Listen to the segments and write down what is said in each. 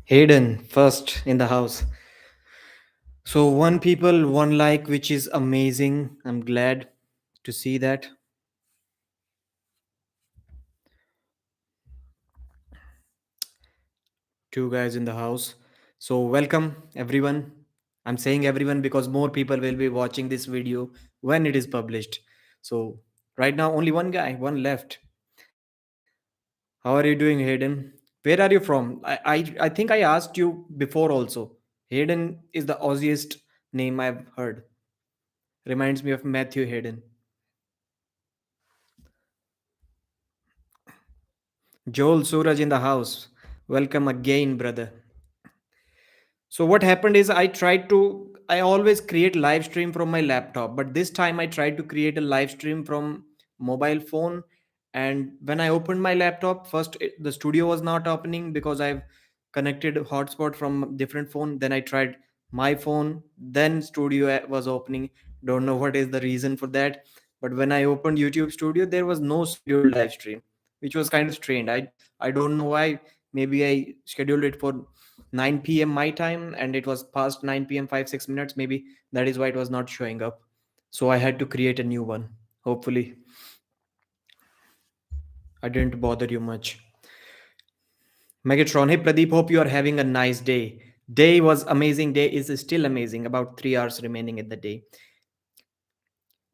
Hayden first in the house. So one people, one like, which is amazing. I'm glad to see that. Two guys in the house. So welcome everyone. I'm saying everyone because more people will be watching this video when it is published. So right now only one guy, one left. How are you doing, Hayden? Where are you from? I think I asked you before also. Hayden is the Aussiest name I've heard. Reminds me of Matthew Hayden. Joel Suraj in the house. Welcome again, brother. So what happened is I always create live stream from my laptop, but this time I tried to create a live stream from mobile phone. And when I opened my laptop, the studio was not opening because I've connected hotspot from different phone. Then I tried my phone, then studio was opening. Don't know what is the reason for that. But when I opened YouTube Studio, there was no scheduled live stream, which was kind of strange. I don't know why. Maybe I scheduled it for 9 p.m. my time and it was past 9 p.m. 5 6 minutes. Maybe that is why it was not showing up. So I had to create a new one. Hopefully, I didn't bother you much. Megatron, hey Pradeep, hope you are having a nice day. Day was amazing. Day is still amazing. About 3 hours remaining in the day.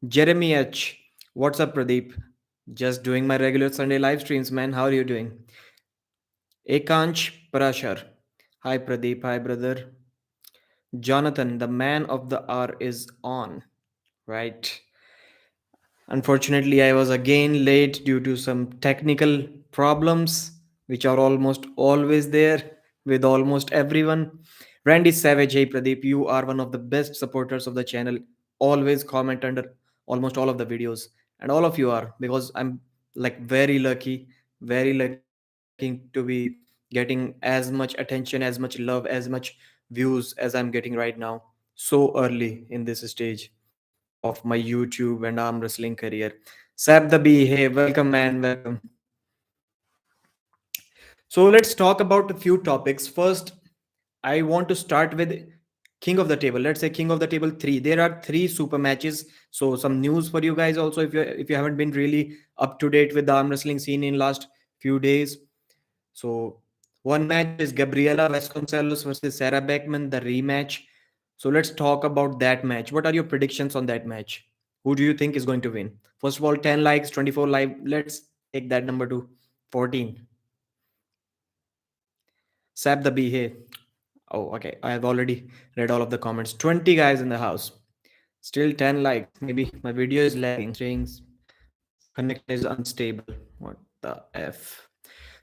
Jeremy H, what's up, Pradeep? Just doing my regular Sunday live streams, man. How are you doing? Ekansh Parashar. Hi, Pradeep. Hi, brother. Jonathan, the man of the hour is on. Right. Unfortunately, I was again late due to some technical problems, which are almost always there with almost everyone. Randy Savage, hey Pradeep, you are one of the best supporters of the channel. Always comment under almost all of the videos, and all of you are because I'm like very lucky to be getting as much attention, as much love, as much views as I'm getting right now. So early in this stage of my YouTube and arm wrestling career. Sab the B, hey, welcome, man, welcome. So let's talk about a few topics. First, I want to start with King of the Table. Let's say King of the Table 3. There are three super matches. So some news for you guys also if you haven't been really up to date with the arm wrestling scene in last few days. So one match is Gabriela Vasconcelos versus Sarah Beckman, the rematch. So let's talk about that match. What are your predictions on that match? Who do you think is going to win? First of all, 10 likes, 24 live. Let's take that number to 14. Sab the B, hey. Oh, okay. I have already read all of the comments. 20 guys in the house. Still 10 likes. Maybe my video is lagging. Saying connection is unstable. What the F?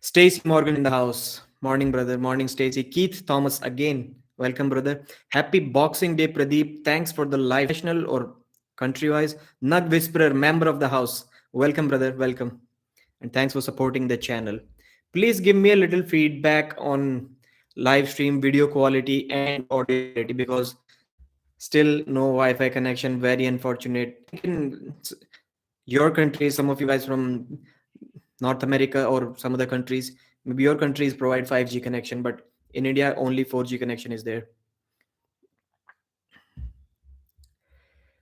Stacy Morgan in the house. Morning, brother. Morning, Stacy. Keith Thomas again. Welcome, brother. Happy Boxing Day, Pradeep. Thanks for the live national or country wise. Nug Whisperer, member of the house. Welcome, brother. Welcome. And thanks for supporting the channel. Please give me a little feedback on live stream video quality and audio quality because still no Wi-Fi connection. Very unfortunate. I think in your country, some of you guys from North America or some other countries, maybe your countries provide 5G connection, but in India only 4G connection is there.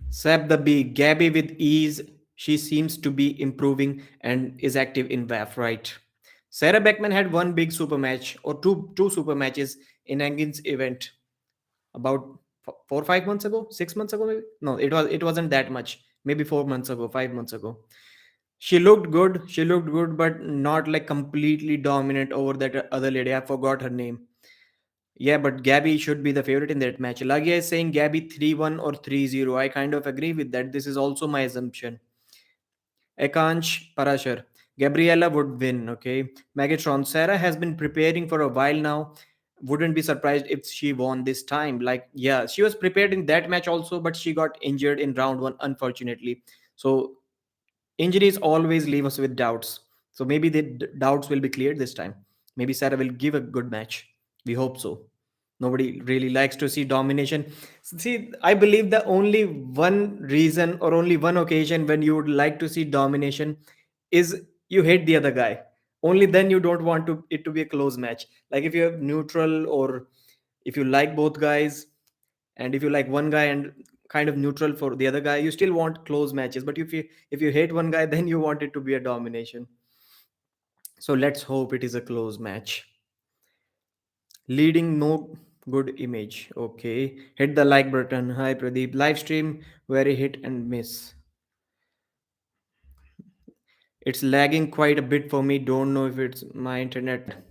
Sab the B, Gabby with ease. She seems to be improving and is active in WAF, right? Sarah Beckman had one big super match or two super matches in Engin's event about 4 5 months ago, 6 months ago maybe. No, it wasn't that much. Maybe 4 months ago, 5 months ago. She looked good. She looked good, but not like completely dominant over that other lady. I forgot her name. Yeah, but Gabby should be the favorite in that match. Lagia is saying Gabby 3-1 or 3-0. I kind of agree with that. This is also my assumption. Ekansh Parashar. Gabriela would win, okay? Megatron. Sarah has been preparing for a while now. Wouldn't be surprised if she won this time. Like, yeah, she was prepared in that match also, but she got injured in round one, unfortunately. So, injuries always leave us with doubts. So, maybe the doubts will be cleared this time. Maybe Sarah will give a good match. We hope so. Nobody really likes to see domination. See, I believe the only one reason or only one occasion when you would like to see domination is you hate the other guy. Only then you don't want to it to be a close match. Like if you have neutral, or if you like both guys, and if you like one guy and kind of neutral for the other guy, you still want close matches. But if you hate one guy, then you want it to be a domination. So let's hope it is a close match. Leading no good image. Okay. Hit the like button. Hi Pradeep. Live stream very hit and miss. It's lagging quite a bit for me. Don't know if it's my internet.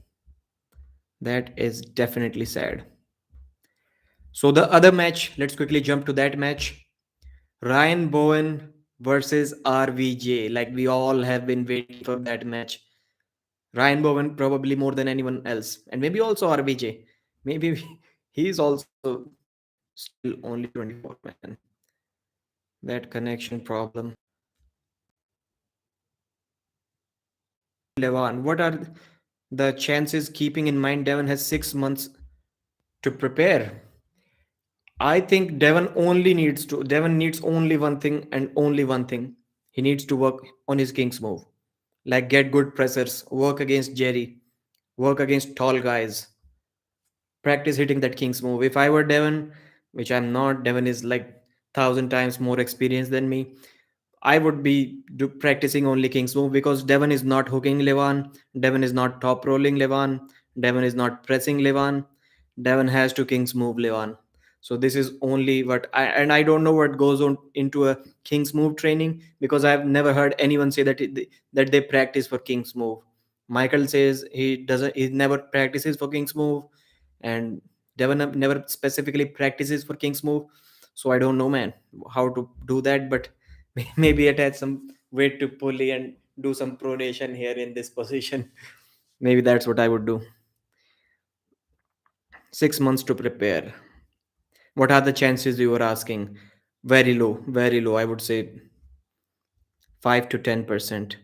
That is definitely sad. So the other match, let's quickly jump to that match. Ryan Bowen versus RVJ. Like we all have been waiting for that match. Ryan Bowen probably more than anyone else, and maybe also RVJ. Maybe he's also still only 24, man. That connection problem. Levan, what are the chances, keeping in mind Devon has 6 months to prepare? I think Devon needs only one thing and only one thing. He needs to work on his king's move. Like get good pressers, work against Jerry, work against tall guys, practice hitting that king's move. If I were Devon, which I'm not, Devon is like thousand times more experienced than me. I would be practicing only King's move, because Devon is not hooking Levan, Devon is not top rolling Levan, Devon is not pressing Levan. Devon has to King's move Levan. So this is only and I don't know what goes on into a King's move training, because I've never heard anyone say that they practice for King's move. Michael says he never practices for King's move, and Devon never specifically practices for King's move. So I don't know, man, how to do that, but maybe attach some weight to pulley and do some pronation here in this position. Maybe that's what I would do. 6 months to prepare. What are the chances you were asking? Very low, very low. I would say 5 to 10%.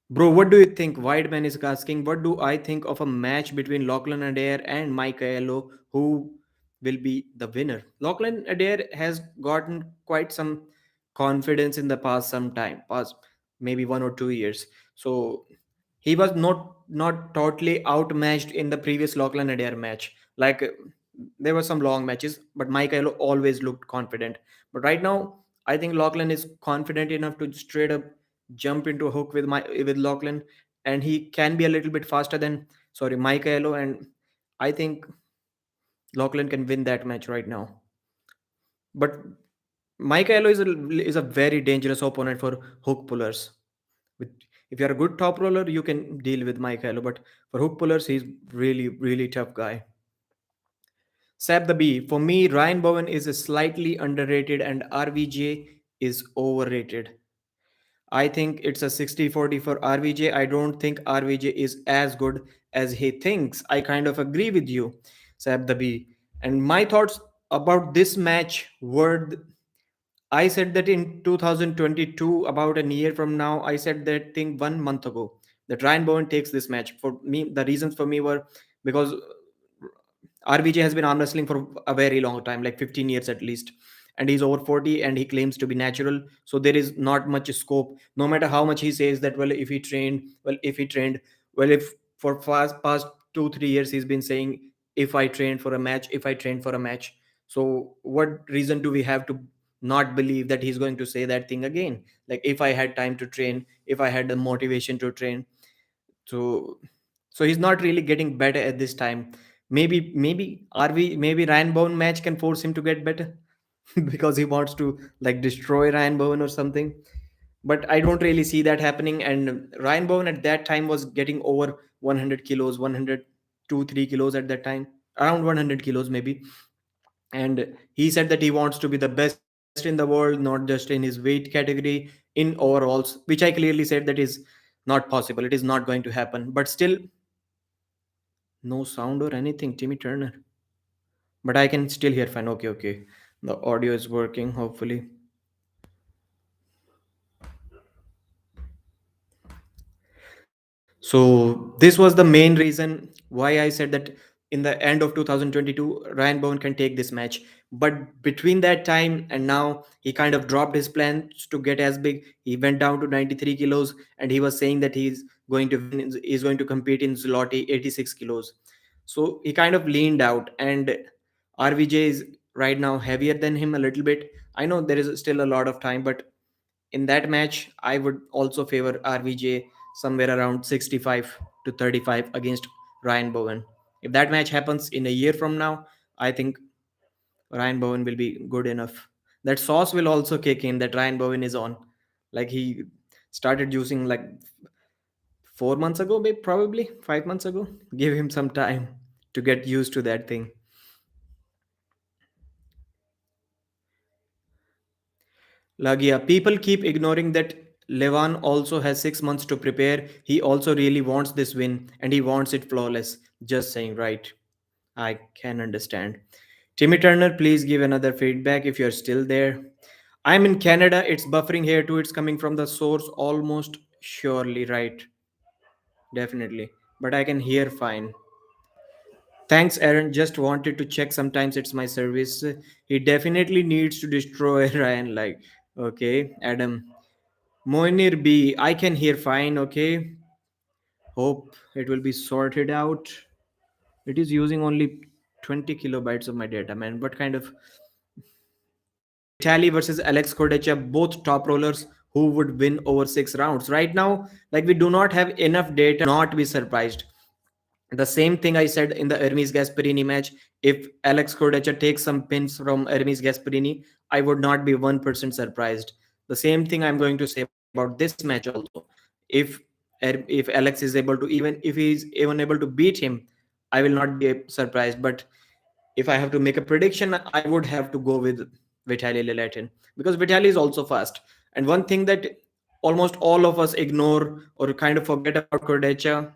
Bro, what do you think? Wideman is asking, what do I think of a match between Lachlan Adair and Mike Aiello? Who will be the winner? Lachlan Adair has gotten quite some confidence in the past maybe 1 or 2 years. So he was not totally outmatched in the previous Lachlan Adair match. Like there were some long matches, but Mike Aiello always looked confident. But right now, I think Lachlan is confident enough to straight up jump into a hook with Lachlan, and he can be a little bit faster than Mike Aiello, and I think Lachlan can win that match right now. But Mike Aiello is a very dangerous opponent for hook pullers. With, if you're a good top roller, you can deal with Mike Aiello, but for hook pullers, he's really tough guy. Sab the B. For me, Ryan Bowen is a slightly underrated and RVJ is overrated. I think it's a 60-40 for RVJ. I don't think RVJ is as good as he thinks. I kind of agree with you, Sab the B. And my thoughts about this match were I said that in 2022, about a year from now, I said that thing 1 month ago that Ryan Bowen takes this match. For me, the reasons for me were because RBJ has been arm wrestling for a very long time, like 15 years at least. And he's over 40 and he claims to be natural. So there is not much scope. No matter how much he says that, if he trained, if for past 2 3 years he's been saying, if I trained for a match. So what reason do we have to not believe that he's going to say that thing again? Like if I had time to train, if I had the motivation to train. So he's not really getting better at this time. Maybe Ryan Bowen match can force him to get better because he wants to like destroy Ryan Bowen or something. But I don't really see that happening. And Ryan Bowen at that time was getting over 100 kilos, 102 3 kilos at that time, around 100 kilos maybe. And he said that he wants to be the best in the world, not just in his weight category, in overalls, which I clearly said that is not possible. It is not going to happen. But still, no sound or anything, Timmy Turner. But I can still hear fine. Okay, okay. The audio is working, hopefully. So this was the main reason why I said that in the end of 2022, Ryan Bowen can take this match. But between that time and now, he kind of dropped his plans to get as big. He went down to 93 kilos, and he was saying that he's going to win, he's going to compete in Zloty 86 kilos. So he kind of leaned out, and RVJ is right now heavier than him a little bit. I know there is still a lot of time, but in that match, I would also favor RVJ somewhere around 65 to 35 against Ryan Bowen. If that match happens in a year from now, I think Ryan Bowen will be good enough. That sauce will also kick in that Ryan Bowen is on. Like he started using like 4 months ago, maybe probably 5 months ago. Give him some time to get used to that thing. Lagia, people keep ignoring that Levan also has 6 months to prepare. He also really wants this win and he wants it flawless. Just saying, right? I can understand. Timmy Turner, please give another feedback if you're still there. I'm in Canada. It's buffering here too. It's coming from the source almost surely, right? Definitely. But I can hear fine. Thanks, Aaron. Just wanted to check. Sometimes it's my service. He definitely needs to destroy Ryan. Like, okay, Adam. Moinir B, I can hear fine, okay. Hope it will be sorted out. It is using only 20 kilobytes of my data, man. What kind of Vitaly versus Alex Kordecha, both top rollers who would win over 6 rounds. Right now, like we do not have enough data not be surprised. The same thing I said in the Hermes Gasparini match. If Alex Kordecha takes some pins from Hermes Gasparini, I would not be 1% surprised. The same thing I'm going to say about this match also. If if Alex is able to, even if he's even able to beat him, I will not be surprised. But if I have to make a prediction, I would have to go with Vitaly Laletin because Vitaly is also fast. And one thing that almost all of us ignore or kind of forget about Kordecha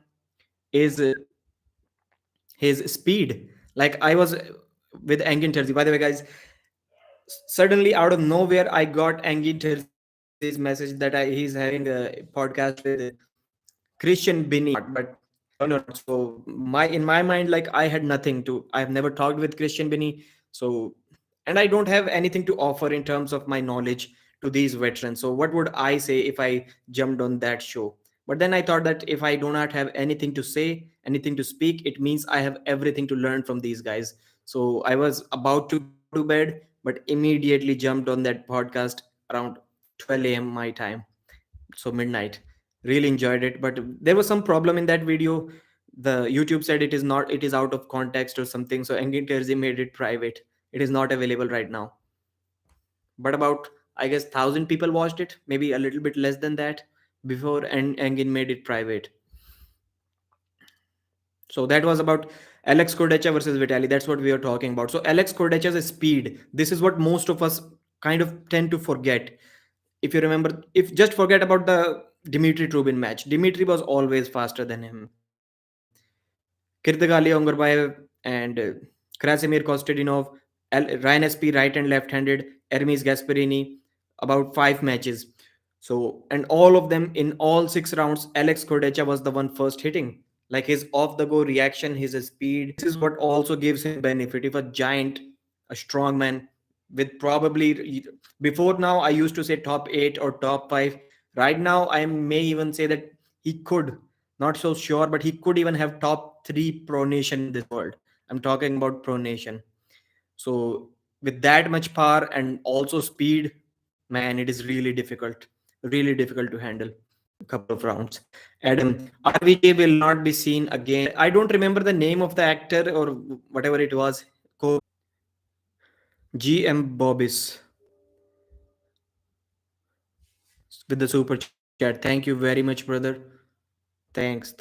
is his speed. Like I was with Engin Terzi. By the way, guys, suddenly out of nowhere, I got Engin Terzi's message that he's having a podcast with Christian Binney. But join or not. So my in my mind, like I had nothing to. I've never talked with Christian Binney, so and I don't have anything to offer in terms of my knowledge to these veterans. So what would I say if I jumped on that show? But then I thought that if I do not have anything to say, anything to speak, it means I have everything to learn from these guys. So I was about to go to bed, but immediately jumped on that podcast around 12 a.m. my time, so midnight. Really enjoyed it, but there was some problem in that video. The YouTube said it is out of context or something, so Engin Terzi made it private. It is not available right now, but about, I guess, 1,000 people watched it, maybe a little bit less than that, before and Engin made it private. So that was about Alex Kordecha versus Vitali. That's what we are talking about. So Alex Kordecha's speed, this is what most of us kind of tend to forget. If you remember, if just forget about the Dimitri Trubin match, Dimitri was always faster than him. Kirtagali Ongorbayev and Krasimir Kostadinov, Ryan SP right and left handed, Hermes Gasparini, about 5 matches. So, and all of them in all 6 rounds, Alex Kordecha was the one first hitting. Like his off the go reaction, his speed. This is what also gives him benefit. If a giant, a strong man with probably, before now, I used to say top 8 or top 5. Right now, I may even say that he could, not so sure, but he could even have top 3 pro nation in this world. I'm talking about pro nation. So with that much power and also speed, man, it is really difficult to handle a couple of rounds. Adam, RVJ will not be seen again. I don't remember the name of the actor or whatever it was. GM Bobis with the super chat. Thank you very much, brother. Thanks.